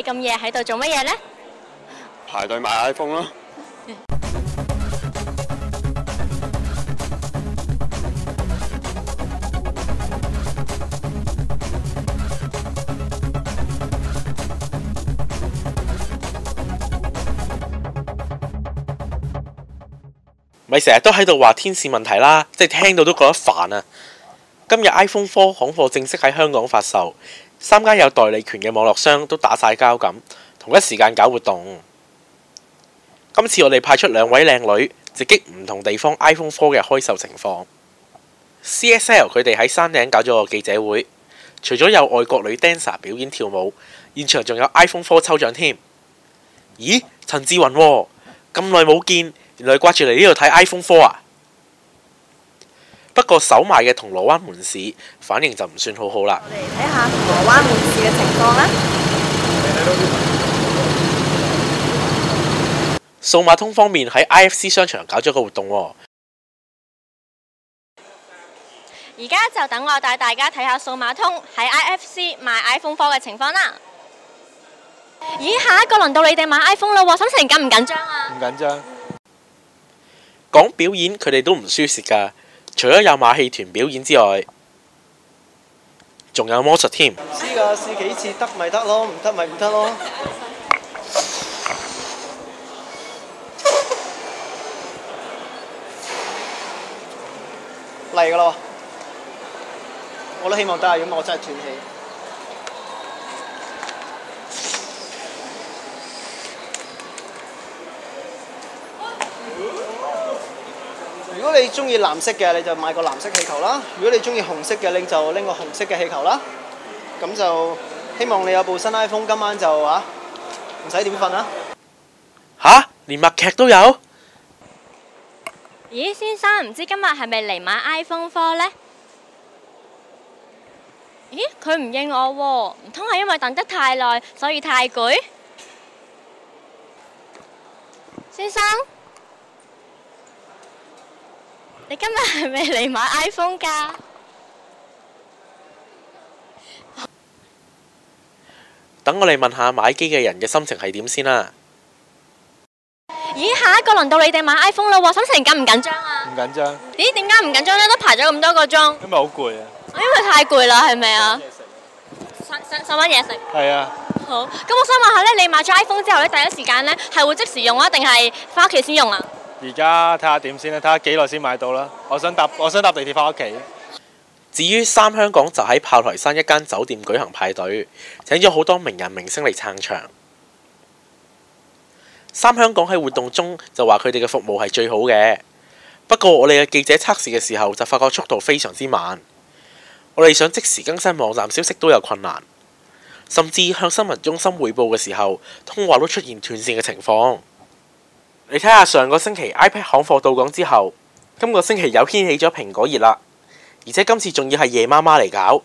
咁夜喺度做乜嘢呢？排隊買 iPhone 咯。咪成日都喺度話天線問題啦，即係聽到都覺得煩啊！今日 iPhone 4行貨正式喺香港發售，3間有代理權嘅網絡商都打晒交咁，同一時間搞活動。今次我哋派出2位靚女，直擊唔同地方 iPhone 4嘅開售情況。CSL 佢哋喺山頂搞咗個記者會，除咗有外國女 dancer 表演跳舞，現場仲有 iPhone 4抽獎添。咦？陳志雲喎，咁耐冇見，原來掛住嚟呢度睇 iPhone 4啊！不過首賣嘅銅鑼灣門市反應就唔算好好啦。我哋睇下銅鑼灣門市嘅情況啦。數碼通方面喺 IFC 商場搞咗個活動喎。而家就等我帶大家睇下數碼通喺 IFC 賣 iPhone 4嘅情況啦。咦，下一個輪到你哋買 iPhone 啦喎，心情緊唔緊張啊？唔緊張。講表演佢哋都唔輸蝕㗎，除咗有馬戲團表演之外，仲有魔術添。試㗎，試幾次得咪得咯，唔得咪唔得咯。嚟㗎啦喎！我都希望得啊，如果我真係斷氣。如果你中意藍色嘅，你就買個藍色氣球啦；如果你中意紅色嘅，你就拎個紅色嘅氣球啦。咁就希望你有部新 iPhone，今晚就唔使點瞓啦。吓？連默劇都有？咦，先生，唔知今日係咪嚟買 iPhone 4呢？咦，佢唔應我喎，唔通係因為等得太耐，所以太攰？先生，你今日係咪嚟買 iPhone 㗎？等我哋問下買機嘅人嘅心情係點先啦。咦，下一個輪到你哋買 iPhone 啦喎，心情緊唔緊張啊？唔緊張，咦，點解唔緊張呢？都排咗咁多個鐘。因為好攰啊。因為太攰啦，係咪啊？想揾嘢食。係啊。好，咁我想問下咧，你買咗 iPhone 之後咧，第一時間咧係會即時用啊，定係翻屋企先用啊？而家睇下點先啦，睇下幾耐先買到啦。我想搭地鐵翻屋企。至於3香港就喺炮台山一間酒店舉行派對，請咗好多名人明星嚟撐場。3香港喺活動中就話佢哋嘅服務係最好嘅，不過我哋嘅記者測試嘅時候就發覺速度非常之慢，我哋想即時更新網站消息都有困難，甚至向新聞中心匯報嘅時候，通話都出現斷線嘅情況。你睇下上個星期 iPad 行貨到港之後，今個星期又掀起咗蘋果熱啦，而且今次仲要係夜媽媽嚟搞，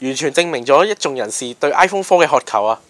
完全證明咗一眾人士對 iPhone 4嘅渴求啊！